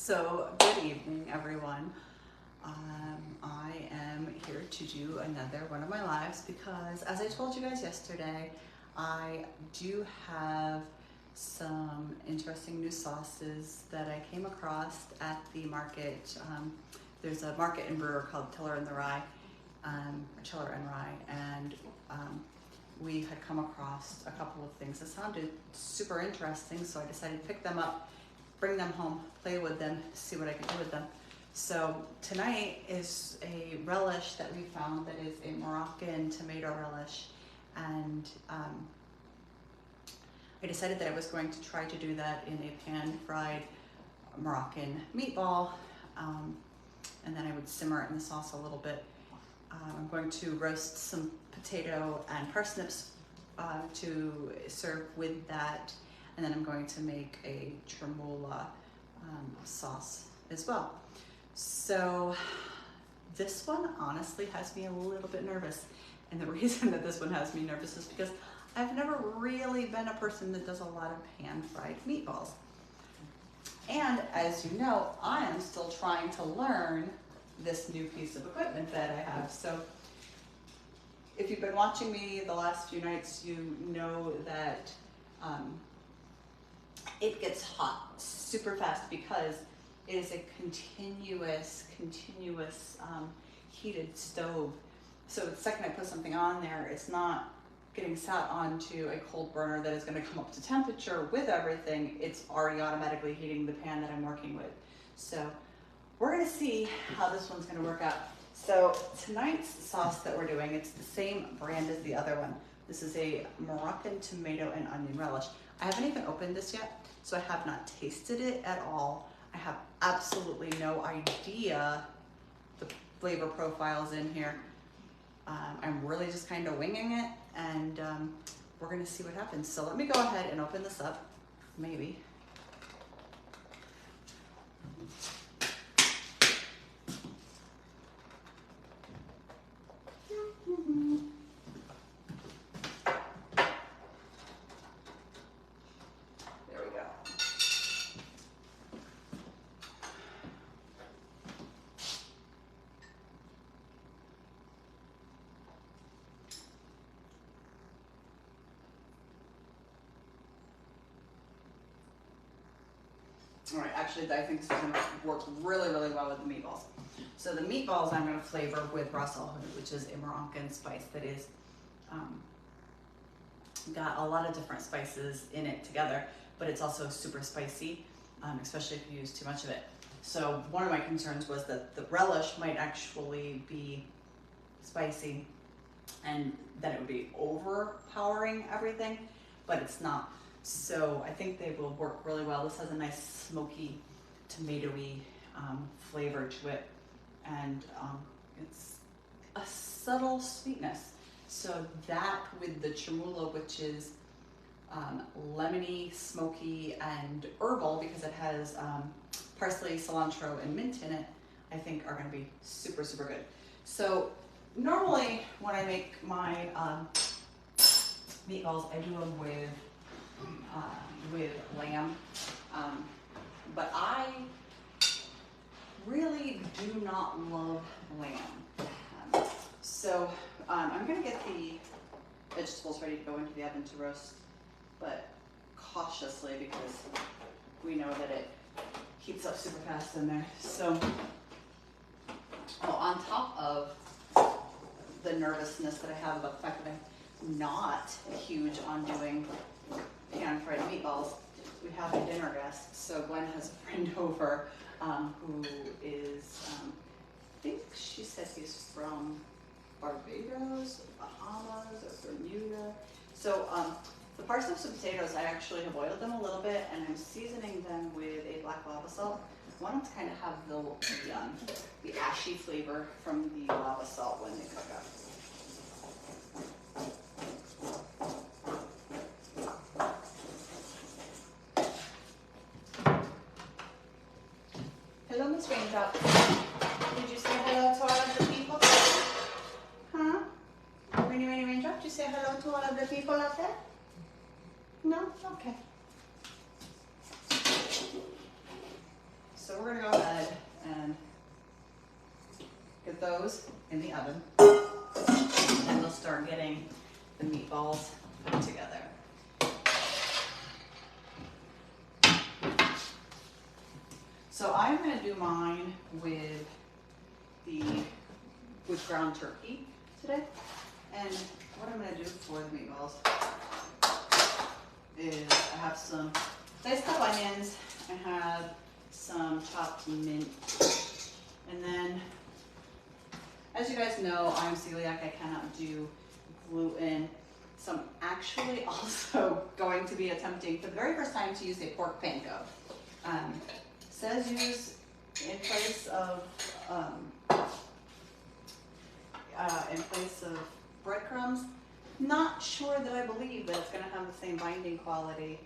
So good evening, everyone. I am here to do another one of my lives because, as I told you guys yesterday, I do have some interesting new sauces that I came across at the market. There's a market and brewer called Tiller and Rye, and we had come across a couple of things that sounded super interesting, so I decided to pick them up, bring them home, play with them, see what I could do with them. So tonight is a relish that we found that is a Moroccan tomato relish, and I decided that I was going to try to do that in a pan-fried Moroccan meatball, and then I would simmer it in the sauce a little bit. I'm going to roast some potato and parsnips to serve with that, and then I'm going to make a chermoula sauce as well. So this one honestly has me a little bit nervous, and the reason that this one has me nervous is because I've never really been a person that does a lot of pan-fried meatballs. And as you know, I am still trying to learn this new piece of equipment that I have. So if you've been watching me the last few nights, you know that it gets hot super fast because it is a continuous heated stove. So the second I put something on there, it's not getting sat onto a cold burner that is going to come up to temperature with everything. It's already automatically heating the pan that I'm working with. So we're going to see how this one's going to work out. So tonight's sauce that we're doing, it's the same brand as the other one. This is a Moroccan tomato and onion relish. I haven't even opened this yet, so I have not tasted it at all. I have absolutely no idea the flavor profiles in here. I'm really just kind of winging it, and we're gonna see what happens. So let me go ahead and open this up, maybe. All right, actually, I think this is gonna work really well with the meatballs. So the meatballs I'm gonna flavor with ras el hanout, which is a Moroccan spice that is got a lot of different spices in it together, but it's also super spicy, especially if you use too much of it. So one of my concerns was that the relish might actually be spicy and that it would be overpowering everything, but it's not. So I think they will work really well. This has a nice smoky, tomatoey flavor to it, and it's a subtle sweetness. So that with the chermoula, which is lemony, smoky, and herbal, because it has parsley, cilantro, and mint in it, I think are going to be super good. So normally when I make my meatballs, I do them with lamb, but I really do not love lamb. So I'm going to get the vegetables ready to go into the oven to roast, but cautiously because we know that it heats up super fast in there. So on top of the nervousness that I have about the fact that I'm not huge on doing pan-fried meatballs, we have a dinner guest. So Gwen has a friend over who is, I think she said he's from Barbados, Bahamas, or Bermuda. So the parsnips and potatoes, I actually have oiled them a little bit, and I'm seasoning them with a black lava salt. I want them to kind of have the ashy flavor from the lava salt when they cook up. Hello, Miss Raindrop. Did you say hello to all of the people? Huh? Rainy Raindrop, did you say hello to all of the people out there? No? Okay. So we're gonna those in the oven, and we'll start getting the meatballs put together. So I'm going to do mine with ground turkey today, and what I'm going to do for the meatballs is I have some diced up onions, I have some chopped mint, and then, as you guys know, I'm celiac, I cannot do gluten, so I'm actually also going to be attempting for the very first time to use a pork panko. Says use in place of breadcrumbs. Not sure that I believe that it's going to have the same binding quality.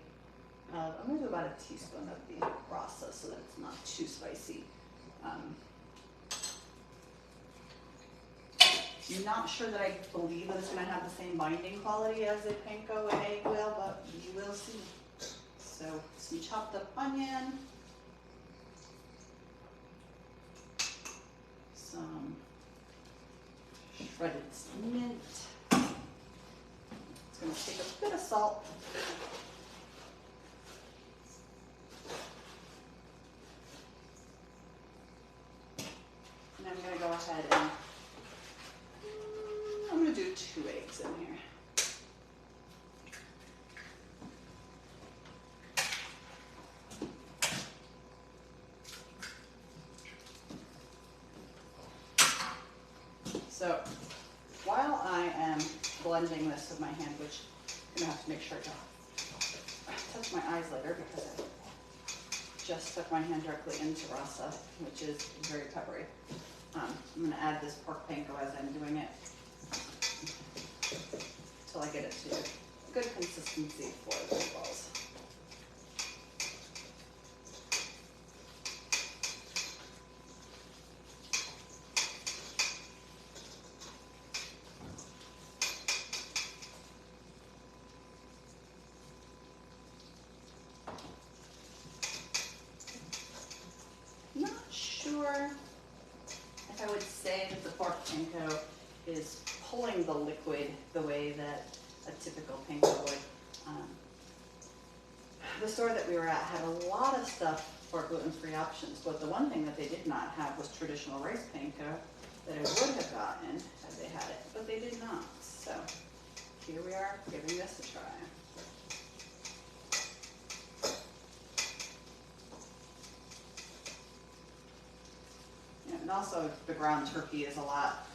I'm going to do about a teaspoon of the rasa so that it's not too spicy. I'm not sure that I believe that it's going to have the same binding quality as a panko and egg will, but you will see. So some chopped up onion, some shredded mint. It's going to take a bit of salt. And I'm going to go ahead and I'm going to do 2 eggs in here. So while I am blending this with my hand, which I'm going to have to make sure I don't touch my eyes later because I just stuck my hand directly into rasa, which is very peppery. I'm going to add this pork panko as I'm doing it until I get it to a good consistency for the meatballs. Not sure if I would say that the pork panko is pulling the liquid the way that a typical panko would. The store that we were at had a lot of stuff for gluten-free options, but the one thing that they did not have was traditional rice panko that I would have gotten had they had it, but they did not. So here we are giving this a try. And also the ground turkey is a lot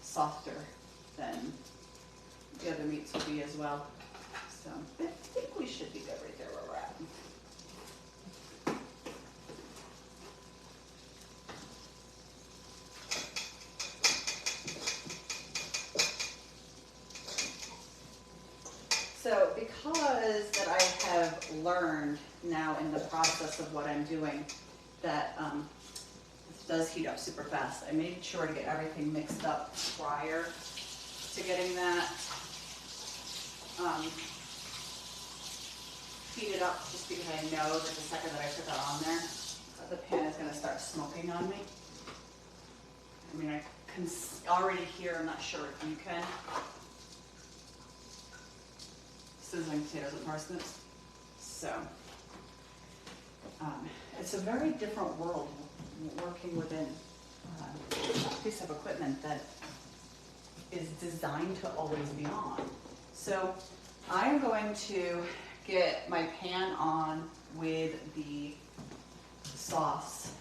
softer than the other meats will be as well. So I think we should be good right there where we're at. So because that I have learned now in the process of what I'm doing that this does heat up super fast, I made sure to get everything mixed up prior to getting that heated up, just because I know that the second that I put that on there, the pan is going to start smoking on me. I mean, I can already hear, I'm not sure if you can, sizzling potatoes and parsnips. So it's a very different world working within a piece of equipment that is designed to always be on. So I'm going to get my pan on with the sauce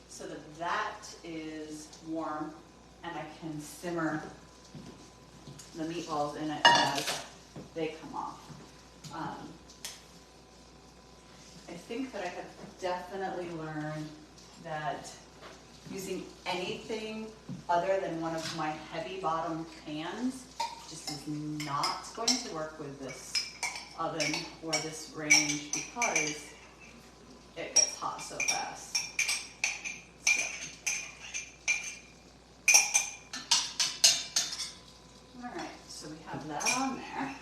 so that that is warm and I can simmer the meatballs in it as they come off. I think that I have definitely learned that using anything other than one of my heavy bottom pans just is not going to work with this oven or this range because it gets hot so fast. All right, so we have that on there.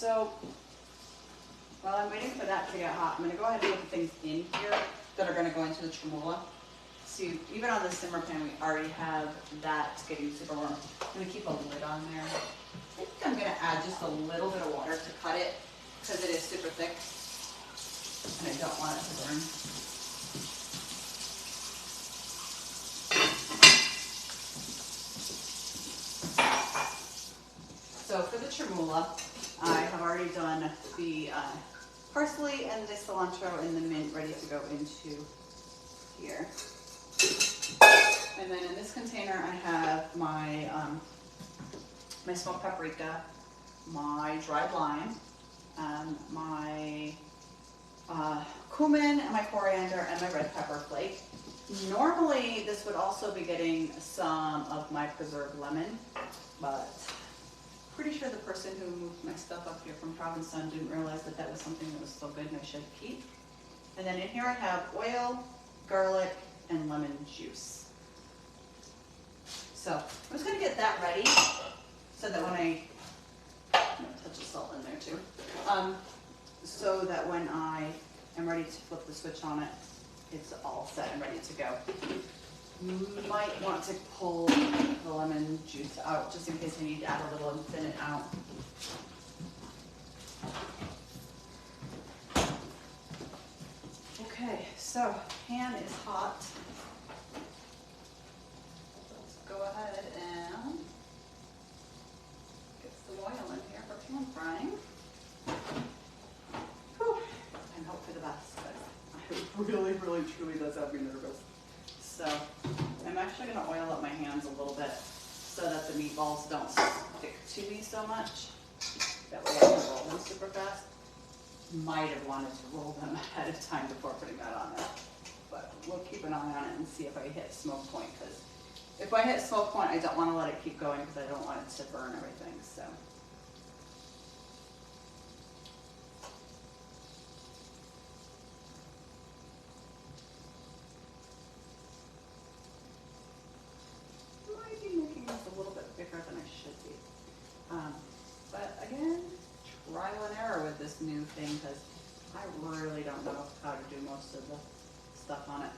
So while I'm waiting for that to get hot, I'm going to go ahead and put the things in here that are going to go into the tremolo. See, even on the simmer pan, we already have that getting super warm. I'm going to keep a lid on there. I think I'm going to add just a little bit of water to cut it because it is super thick and I don't want it to burn. So for the chermoula, I have already done the parsley and the cilantro and the mint ready to go into here. And then in this container I have my my smoked paprika, my dried lime, my cumin and my coriander and my red pepper flake. Normally this would also be getting some of my preserved lemon, but pretty sure the person who moved my stuff up here from Provincetown didn't realize that that was something that was still good and I should keep. And then in here I have oil, garlic, and lemon juice. So I'm just going to get that ready so that when I'm going to touch of salt in there too, so that when I am ready to flip the switch on it, it's all set and ready to go. You might want to pull the lemon juice out just in case I need to add a little and thin it out. Okay, so pan is hot. Let's go ahead and get some oil in here for pan frying. Whew. And hope for the best, but it really, really, truly does have me nervous. So I'm actually going to oil up my hands a little bit so that the meatballs don't stick to me so much. That way I can roll them super fast. Might have wanted to roll them ahead of time before putting that on there. But we'll keep an eye on it and see if I hit smoke point, because if I hit smoke point, I don't want to let it keep going because I don't want it to burn everything. So. A little bit bigger than I should be. But again, trial and error with this new thing because I really don't know how to do most of the stuff on it.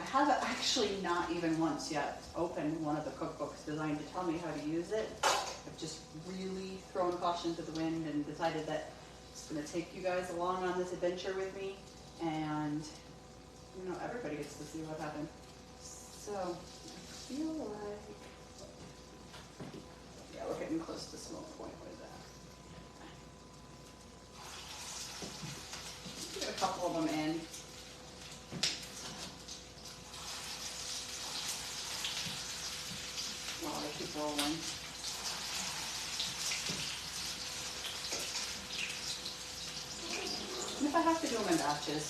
I have actually not even once yet opened one of the cookbooks designed to tell me how to use it. I've just really thrown caution to the wind and decided that it's going to take you guys along on this adventure with me, and you know, everybody gets to see what happened. So I feel like, yeah, we're getting close to smoke point with that. Get a couple of them in. While I keep rolling. And if I have to do them in batches,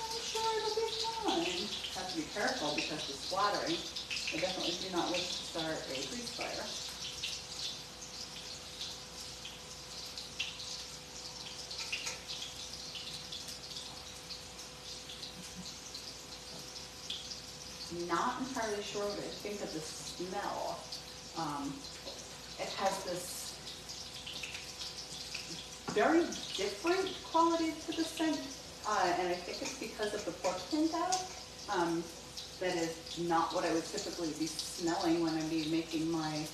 I'm sure it'll be fine. Have to be careful because the splattering. I definitely do not wish to start a grease fire. Not entirely sure what I think of the smell. It has this very different quality to the scent, and I think it's because of the pork pinto. That is not what I would typically be smelling when I'd be making my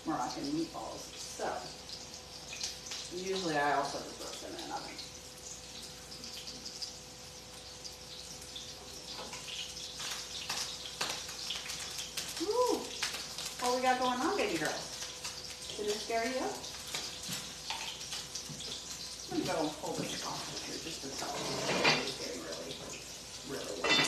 Moroccan meatballs. So, usually I also just roast them in an oven. Woo! What we got going on, baby girls? Did it scare you? I'm going to go and pull this off here just to tell you it's getting really, really warm.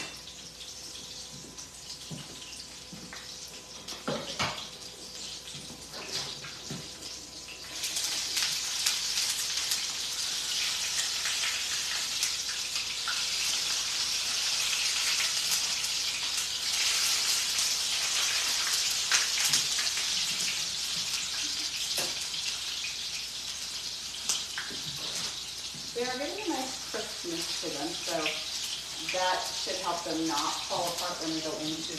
They are getting a nice crispness to them, so that should help them not fall apart when they go into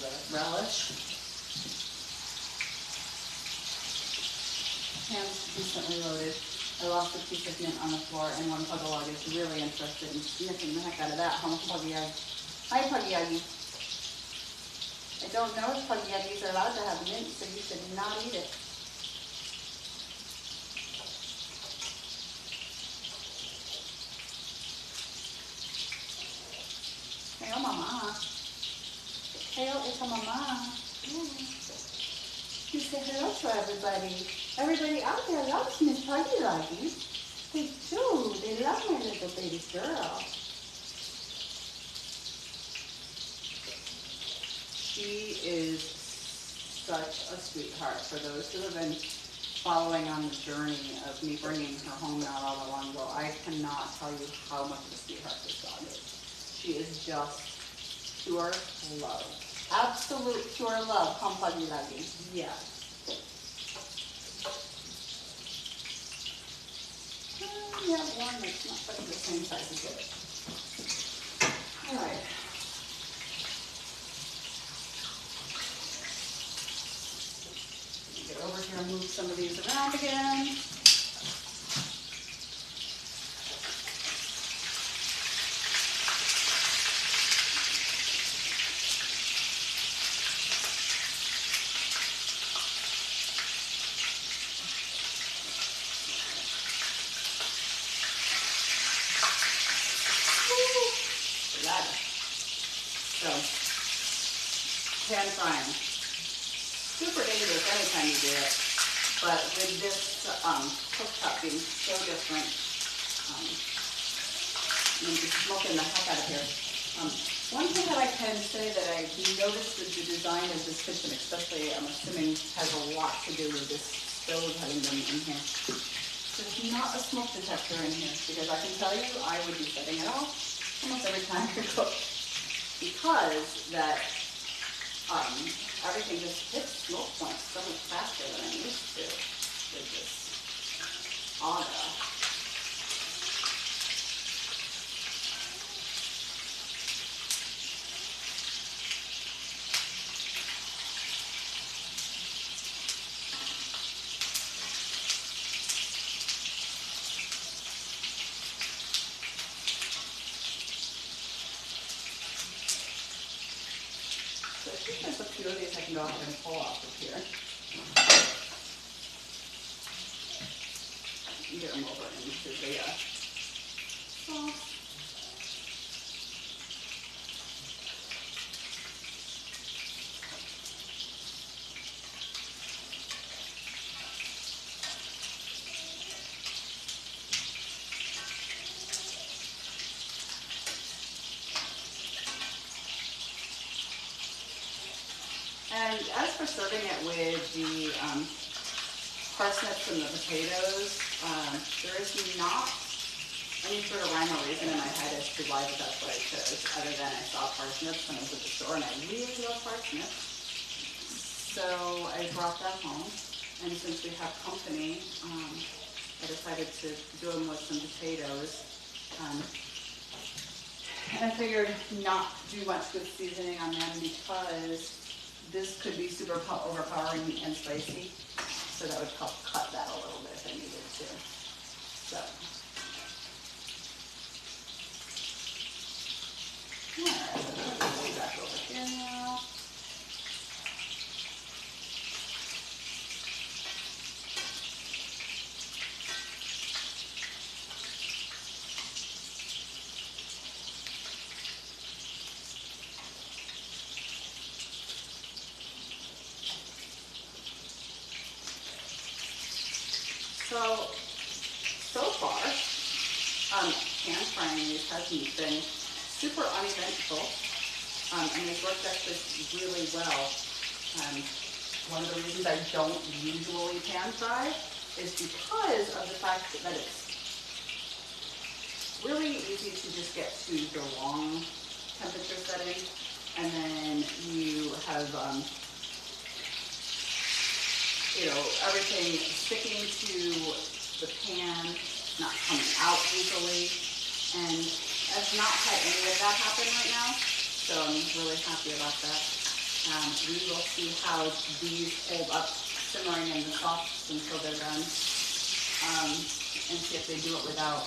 the relish. pan's decently loaded. I lost a piece of mint on the floor, and one Pugalog is really interested in sniffing the heck out of that. Hi, Puggy. I don't know if Puggies are allowed to have mint, so you should not eat it. Hello, Mama. Hello, it's a Mama. You say hello to everybody. Everybody out there loves Miss Puggy Luggy. They do. They love my little baby girl. She is such a sweetheart. For those who have been following on the journey of me bringing her home not all that long ago, I cannot tell you how much of a sweetheart this dog is. She is just pure love. Absolute pure love, Puggy Luggy. Yes. We have one that's not quite the same size as it. Alright. Get over here and move some of these around again. So, pan frying. Super dangerous anytime you do it, but with this cooktop being so different, I'm just smoking the heck out of here. One thing that I can say that I noticed with the design of this kitchen, especially I'm assuming has a lot to do with this stove having been in here. There's not a smoke detector in here, because I can tell you I would be setting it off almost every time I cook, because that everything just hits smoke points so much faster than I'm used to with this AGA. So I think there's a few of these I can go ahead and pull off of here. Get them over into the sauce. And as for serving it with the parsnips and the potatoes, there is not any sort of rhyme or reason in my head as to why that's what I chose, other than I saw parsnips when I was at the store, and I really love parsnips. So I brought them home, and since we have company, I decided to do them with some potatoes. And I figured not do much with seasoning on them, because this could be super overpowering and spicy, so that would help cut that a little bit if I needed to. So, alright, so put way back over here now. So far, pan frying these has been super uneventful, and they've worked actually really well. One of the reasons I don't usually pan fry is because of the fact that it's really easy to just get to the wrong temperature setting, and then you have everything sticking to the pan, not coming out easily, and I've not had any of that happen right now, so I'm really happy about that. We will see how these hold up simmering in the sauce until they're done, and see if they do it without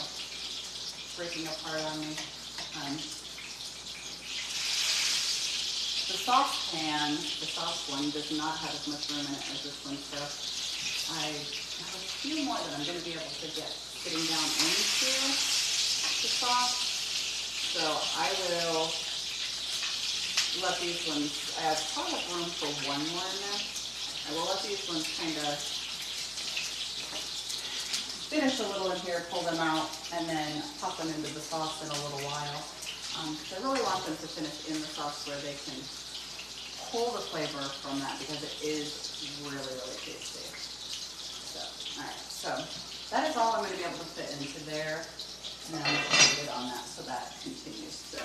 breaking apart on me. The saucepan, the sauce one, does not have as much room in it as this one, so I have a few more that I'm going to be able to get sitting down into the sauce. So I will let these ones, I probably have room for one more in there. I will let these ones kind of finish a little in here, pull them out, and then pop them into the sauce in a little while. Because I really want them to finish in the sauce where they can pull the flavor from that, because it is really, really tasty. So, alright, so that is all I'm going to be able to fit into there. And then I'm going to put it on that so that continues to.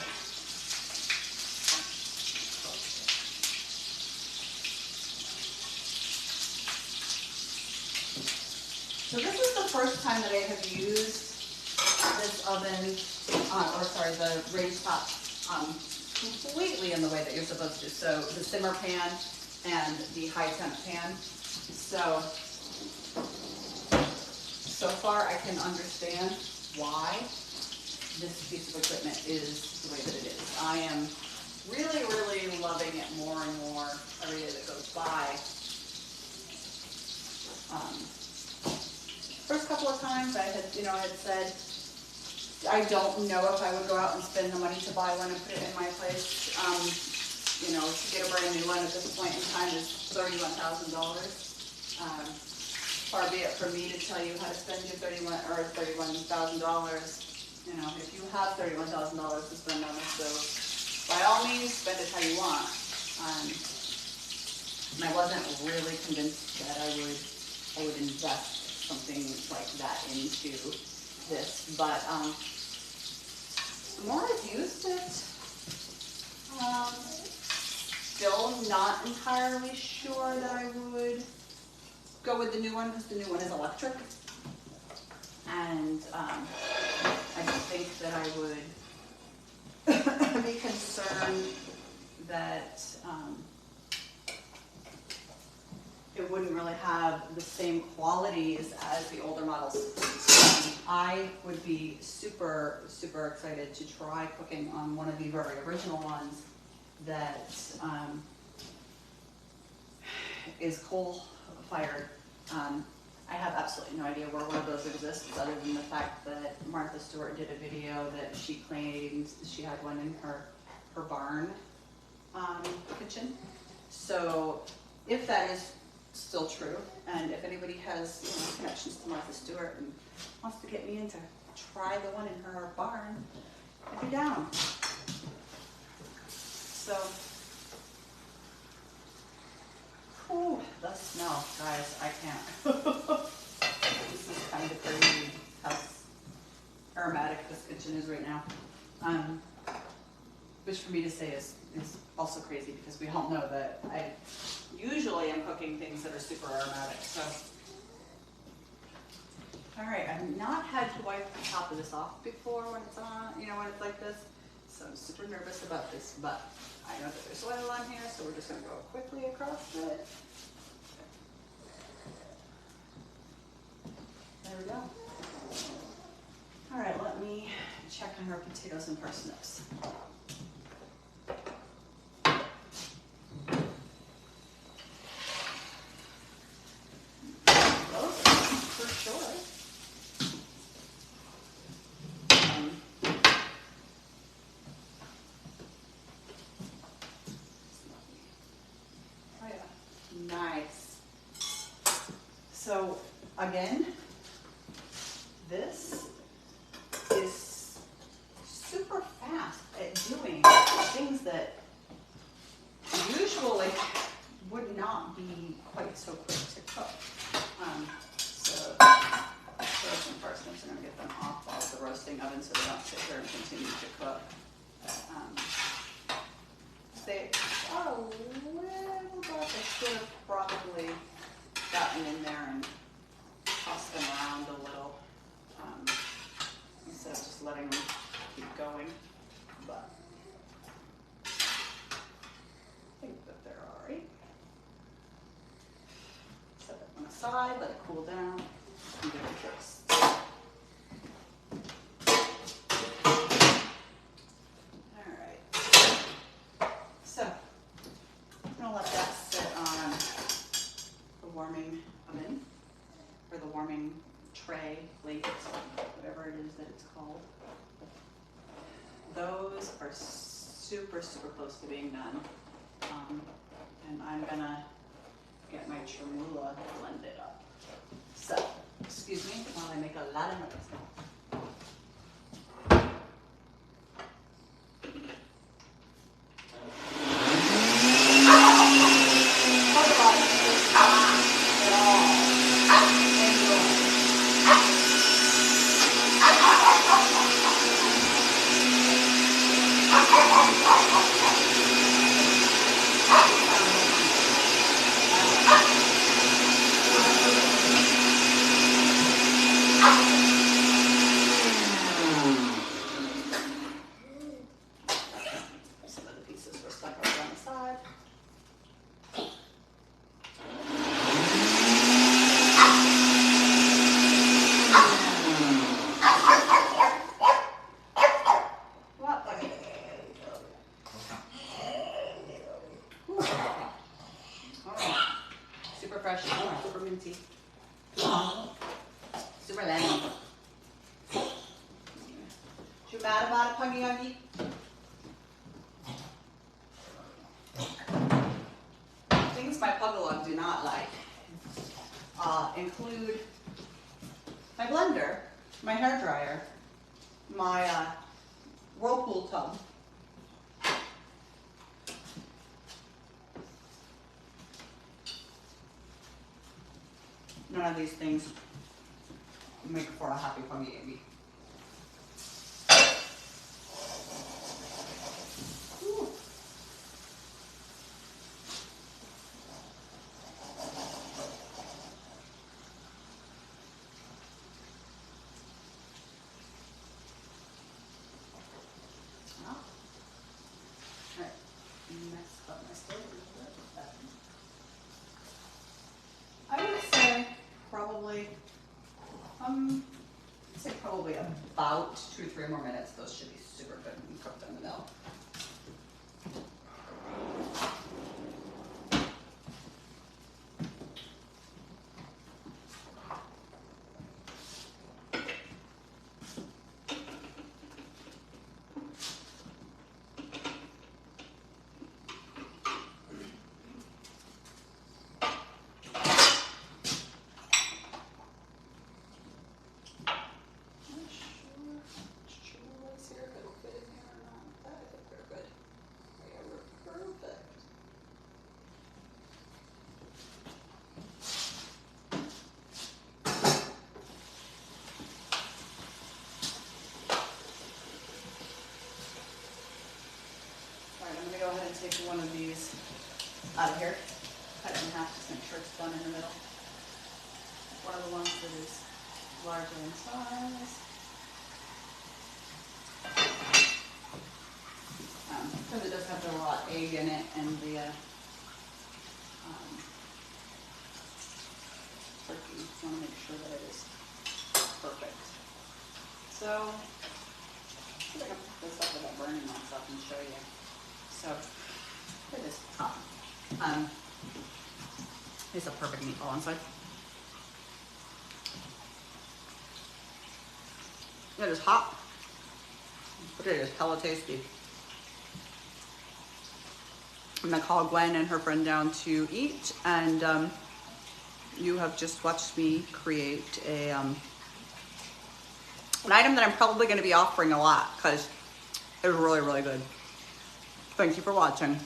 So this is the first time that I have used this oven, the range top, completely in the way that you're supposed to. So the simmer pan and the high temp pan. So far I can understand why this piece of equipment is the way that it is. I am really, really loving it more and more every day that goes by. First couple of times I had said, I don't know if I would go out and spend the money to buy one and put it in my place. To get a brand new one at this point in time is $31,000. Far be it from me to tell you how to spend your $31,000. If you have $31,000 to spend on it, so by all means, spend it how you want. And I wasn't really convinced that I would invest something like that into this, but the more I've used it, still not entirely sure that I would go with the new one, because the new one is electric, and I think that I would be concerned that it wouldn't really have the same qualities as the older models. I would be super, super excited to try cooking on one of the very original ones that is coal-fired. I have absolutely no idea where one of those exists, other than the fact that Martha Stewart did a video that she claimed she had one in her barn kitchen. So if that is still true, and if anybody has connections to Martha Stewart and wants to get me in to try the one in her barn, I'd be down. So, whew, the smell, guys, I can't. This is kind of crazy how aromatic this kitchen is right now. Which for me to say is also crazy, because we all know that I usually am cooking things that are super aromatic. So, all right, I've not had to wipe the top of this off before when it's on, when it's like this. So I'm super nervous about this, but I know that there's oil on here, so we're just gonna go quickly across it. There we go. All right, let me check on our potatoes and parsnips. Nice. So again, this is super fast at doing things that usually would not be quite so quick to cook. So throw some parsnips and I'm going to get them off of the roasting oven so they don't sit here and continue to cook. They are a little dark. I should have probably gotten in there and tossed them around a little instead of just letting them keep going. But I think that they're all right. Except side, let it cool down, and give it a twist. All right. So I'm gonna let that sit on the warming oven, or the warming tray, plate, whatever it is that it's called. Those are super, super close to being done. And I'm gonna get my chermoula blended up. So, excuse me while I make a lot of noise. Super minty. Super lemon. You mad about it, Pungy Uggy? Things my Pugalug do not like include my blender, my hair dryer, my whirlpool tub. None of these things make for a happy Pungy Uggy. Probably about 2 or 3 more minutes. Those should be super good and cooked in the middle. Go ahead and take one of these out of here, cut it in half, just make sure it's done in the middle. One of the ones that is larger in size. Because it does have the raw egg in it and the turkey. I want to make sure that it is perfect. So, I'm going to put this up without burning myself and show you. So, look at this top. It's a perfect meatball inside. It is hot, but it is hella tasty. I'm gonna call Gwen and her friend down to eat, and you have just watched me create a an item that I'm probably gonna be offering a lot because it was really, really good. Thank you for watching.